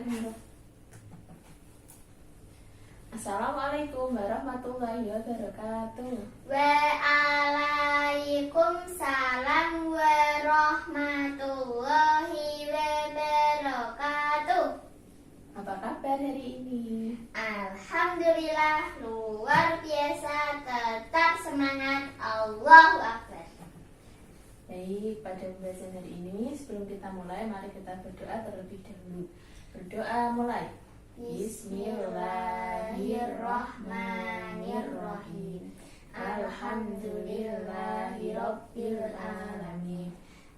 Bismillahirrahmanirrahim. Assalamualaikum warahmatullahi wabarakatuh. Waalaikumsalam warahmatullahi wabarakatuh. Apa kabar hari ini? Alhamdulillah luar biasa, tetap semangat, Allahu Akbar. Baik, pada pembahasan hari ini sebelum kita mulai, mari kita berdoa terlebih dahulu. Berdoa mulai. Bismillahirrahmanirrahim. Alhamdulillahirabbil alamin.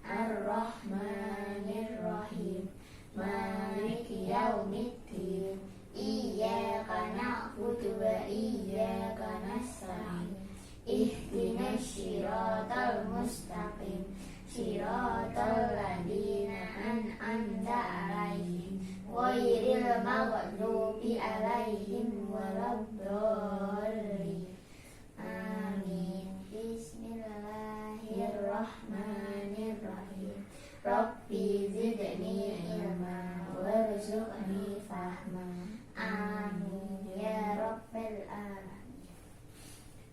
Arrahmanirrahim. Maliki yaumiddin. Iyyaka na'budu wa iyyaka nasta'in. Ihdinas siratal mustaqim. Siratal ladzina an'amta 'alaihim ghairil maghdubi 'alaihim waladdallin. Amin. Bismillahirrahmanirrahim. Rabbi zidni ilma warzuqni fahma. Amin ya rabbal alamin.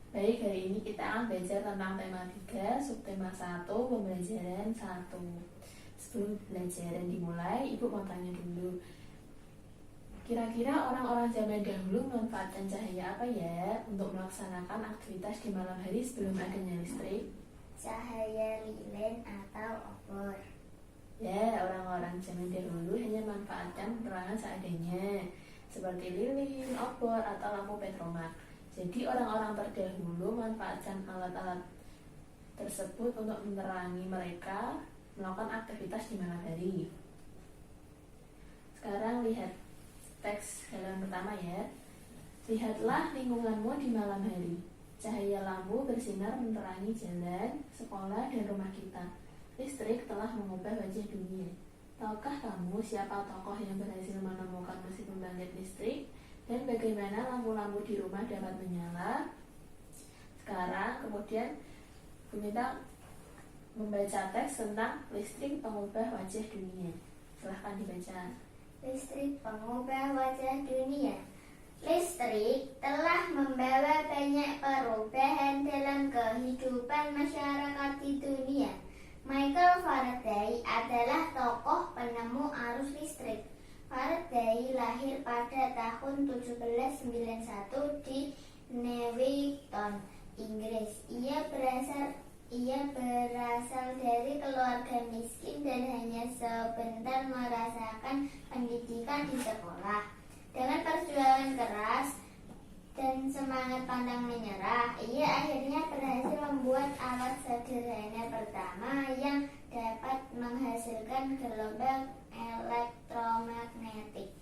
Baik, hari ini kita akan belajar tentang tema 3, subtema 1, pembelajaran 1. Sebelum pembelajaran dimulai, Ibu mau tanya dulu. Kira-kira orang-orang zaman dahulu memanfaatkan cahaya apa ya untuk melaksanakan aktivitas di malam hari sebelum adanya listrik? Cahaya lilin atau obor. Ya, orang-orang zaman dahulu hanya memanfaatkan penerangan seadanya, seperti lilin, obor, atau lampu petromak. Jadi orang-orang terdahulu memanfaatkan alat-alat tersebut untuk menerangi mereka melakukan aktivitas di malam hari. Sekarang lihat teks halaman pertama ya. Lihatlah lingkunganmu di malam hari. Cahaya lampu bersinar menerangi jalan, sekolah, dan rumah kita. Listrik telah mengubah wajah dunia. Tahukah kamu siapa tokoh yang berhasil menemukan mesin pembangkit listrik? Dan bagaimana lampu-lampu di rumah dapat menyala? Sekarang kemudian kita membaca teks tentang listrik pengubah wajah dunia. Silahkan dibaca. Listrik pengubah wajah dunia. Listrik telah membawa banyak perubahan dalam kehidupan masyarakat di dunia. Michael Faraday adalah tokoh penemu arus listrik. Faraday lahir pada tahun 1791 di Newington, Inggris. Ia berasal dari keluarga miskin dan hanya sebentar merasakan pendidikan di sekolah. Dengan perjuangan keras dan semangat pantang menyerah, ia akhirnya berhasil membuat alat sederhana pertama yang dapat menghasilkan gelombang elektromagnetik.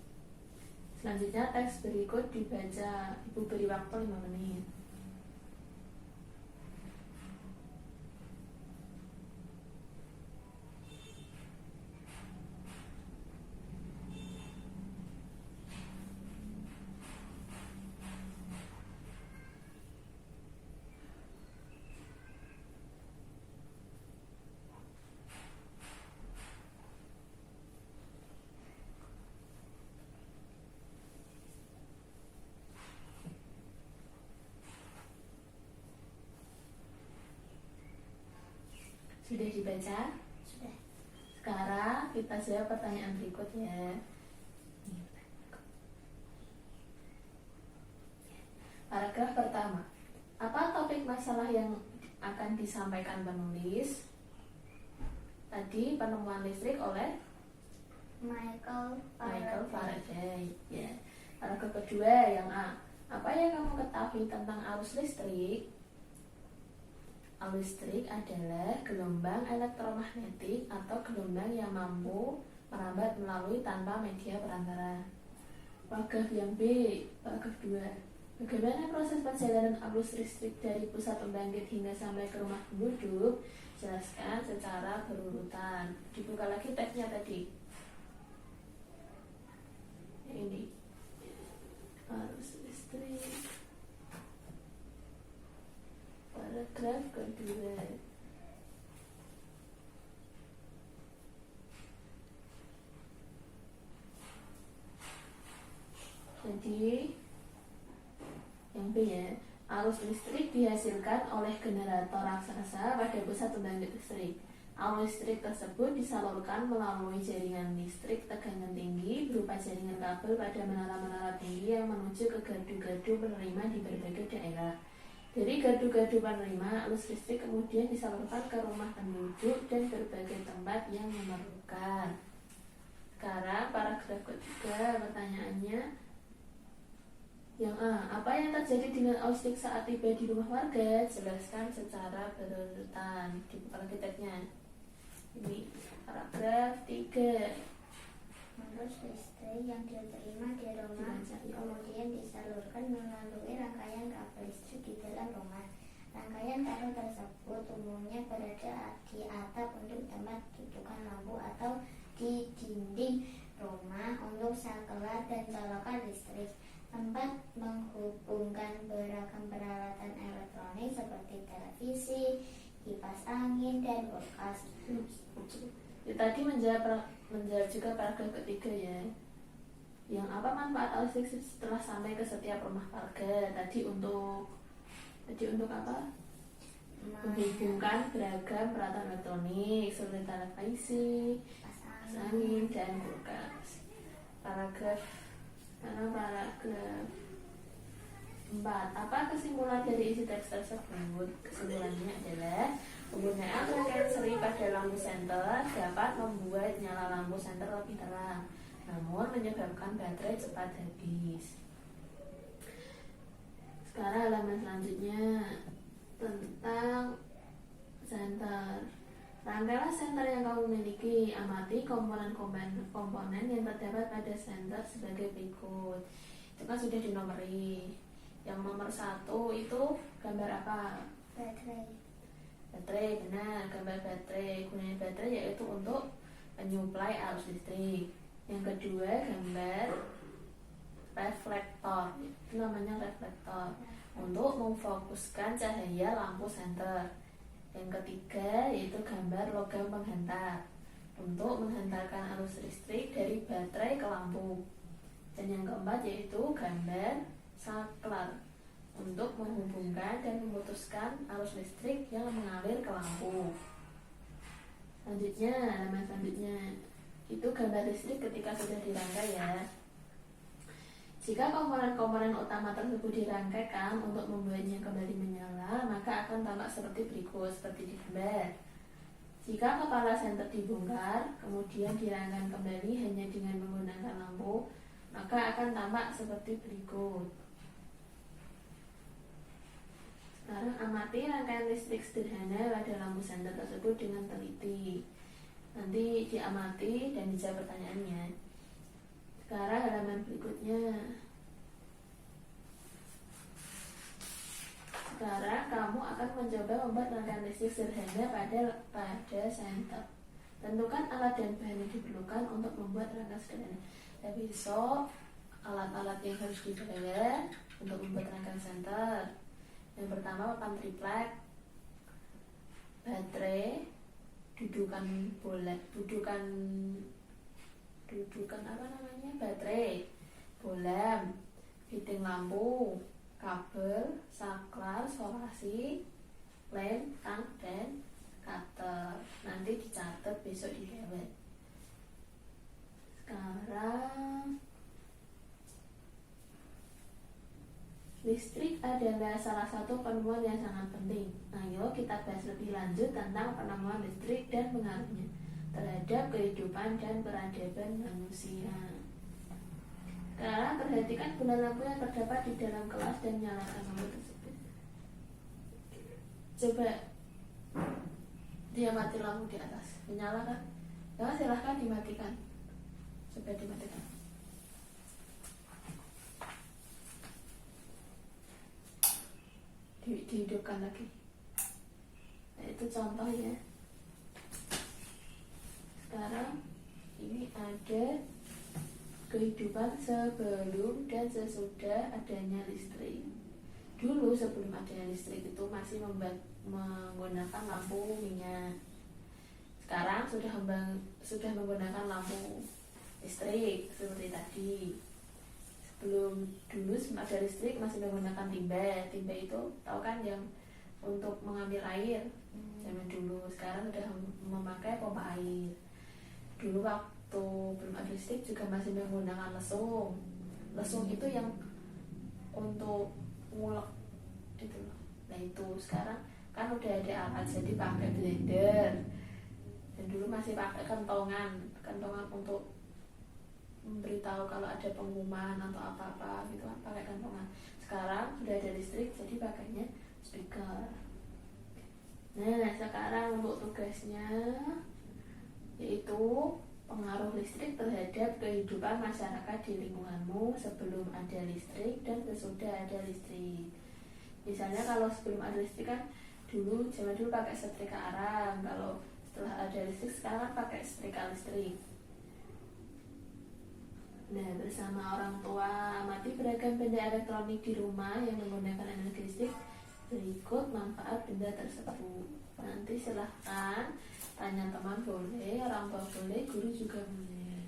Selanjutnya teks berikut dibaca. Ibu beri waktu 5 menit. Sudah dibaca? Sudah. Sekarang kita jawab pertanyaan berikutnya. Paragraf pertama. Apa topik masalah yang akan disampaikan penulis? Tadi penemuan listrik oleh Michael Faraday. Ya. Paragraf kedua yang A. Apa yang kamu ketahui tentang arus listrik? Arus listrik adalah gelombang elektromagnetik atau gelombang yang mampu merambat melalui tanpa media perantara. Paragraf yang B, paragraf 2. Bagaimana proses perjalanan arus listrik dari pusat pembangkit hingga sampai ke rumah penduduk? Jelaskan secara berurutan. Dibuka lagi teksnya tadi. Ini arus listrik. Paragraf kedua. Jadi yang B ya, arus listrik dihasilkan oleh generator raksasa pada pusat pembangkit listrik. Arus listrik tersebut disalurkan melalui jaringan listrik tegangan tinggi berupa jaringan kabel pada menara-menara tinggi yang menuju ke gardu-gardu penerima di berbagai daerah. Dari gardu-gardu penerima, arus listrik kemudian disalurkan ke rumah penduduk dan berbagai tempat yang memerlukan. Sekarang paragraf ketiga, pertanyaannya yang A, apa yang terjadi dengan arus listrik saat tiba di rumah warga? Jelaskan secara berurutan. Dibuka lagi tagnya. Ini paragraf 3. Arus listrik yang diterima di rumah kemudian disalurkan melalui rangkaian kabel listrik di dalam rumah. Rangkaian kabel tersebut umumnya berada di atap untuk tempat dudukan lampu atau di dinding rumah untuk saklar dan colokan listrik. Tempat menghubungkan beragam peralatan elektronik seperti televisi, kipas angin, dan kulkas. Ya, tadi menjawab juga paragraf ketiga ya. Yang apa manfaat arus listrik setelah sampai ke setiap rumah warga? Tadi untuk apa? Menghubungkan beragam peralatan elektronik seperti televisi, kipas angin, dan kulkas. Paragraf 4. Apa kesimpulan dari isi teks tersebut? Kesimpulannya adalah penggunaan rangkaian seri pada lampu senter dapat membuat nyala lampu senter lebih terang, namun menyebabkan baterai cepat habis. Sekarang halaman selanjutnya tentang senter. Rangkailah senter yang kamu miliki. Amati komponen yang terdapat pada senter sebagai berikut. Itu kan sudah dinomori. Yang nomor 1 itu gambar apa? Baterai, benar. Gambar baterai. Gunanya baterai yaitu untuk menyuplai arus listrik. Yang kedua gambar reflektor. Itu namanya reflektor. Untuk memfokuskan cahaya lampu senter. Yang ketiga yaitu gambar logam penghantar untuk menghantarkan arus listrik dari baterai ke lampu. Dan yang keempat yaitu gambar saklar untuk menghubungkan dan memutuskan arus listrik yang mengalir ke lampu. Halaman selanjutnya itu gambar listrik ketika sudah dirangkai ya. Jika komponen-komponen utama tersebut dirangkaikan untuk membuatnya kembali menyala, maka akan tampak seperti berikut, seperti di gambar. Jika kepala senter dibongkar, kemudian dirangkaikan kembali hanya dengan menggunakan lampu, maka akan tampak seperti berikut. Sekarang amati rangkaian listrik sederhana pada lampu senter tersebut dengan teliti. Nanti diamati dan dijawab pertanyaannya. Sekarang halaman berikutnya. Sekarang kamu akan mencoba membuat rangkaian listrik sederhana pada senter. Tentukan alat dan bahan yang diperlukan untuk membuat rangkaian sederhana. Dan besok alat-alat yang harus dibawa untuk membuat rangkaian senter. Yang pertama papan triplek, baterai, baterai, bolam, fitting lampu, kabel, saklar, solasi, lem, tang, dan cutter. Nanti dicatat besok digawet. Sekarang listrik adalah salah satu penemuan yang sangat penting. Ayo kita bahas lebih lanjut tentang penemuan listrik dan pengaruhnya terhadap kehidupan dan peradaban manusia. Sekarang perhatikan guna lampu yang terdapat di dalam kelas dan nyalakan lampu tersebut. Coba dia mati lampu di atas, menyalakan. Ya, silahkan dimatikan. Coba dimatikan. Dihidupkan lagi. Nah, itu contoh ya. Sekarang ini ada kehidupan sebelum dan sesudah adanya listrik. Dulu sebelum adanya listrik itu masih menggunakan lampu minyak. Sekarang sudah menggunakan lampu listrik seperti tadi. sebelum ada listrik masih menggunakan timba. Timba itu tahu kan, yang untuk mengambil air zaman dulu. Sekarang udah memakai pompa air. Dulu waktu belum ada listrik juga masih menggunakan lesung. Lesung itu yang untuk ngulek itu loh. Nah itu sekarang kan udah ada alat, jadi pakai blender. Dan dulu masih pakai kentongan untuk memberitahu kalau ada pengumuman atau apa-apa gitu kan, pakai kentongan. Sekarang sudah ada listrik, jadi pakainya speaker. Nah sekarang untuk tugasnya yaitu pengaruh listrik terhadap kehidupan masyarakat di lingkunganmu sebelum ada listrik dan sesudah ada listrik. Misalnya kalau sebelum ada listrik kan zaman dulu pakai setrika arang. Kalau setelah ada listrik sekarang pakai setrika listrik. Nah, bersama orang tua amati beragam benda elektronik di rumah yang menggunakan energi listrik. Berikut manfaat benda tersebut. Nanti silahkan tanya teman boleh, orang tua boleh, guru juga boleh.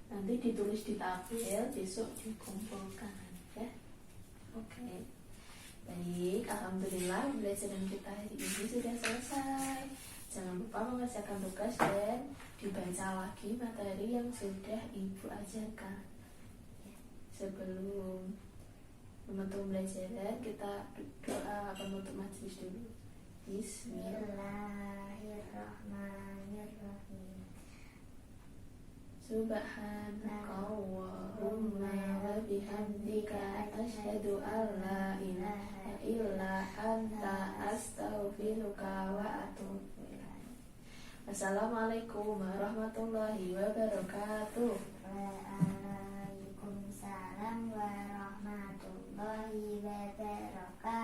Nanti ditulis di tabel, besok dikumpulkan ya. Oke. Baik, alhamdulillah pembelajaran kita hari ini sudah selesai. Jangan lupa mengerjakan tugas dan dibaca lagi materi yang sudah Ibu ajarkan. Sebelum menutup pembelajaran, kita doa penutup majelis dulu. Bismillahirrahmanirrahim. Subhanakallahumma wa bihamdika asyhadu an la ilaha illa anta astaghfiruka wa atubu ilaik. Wassalamualaikum warahmatullahi wabarakatuh. Waalaikumsalam warahmatullahi wabarakatuh.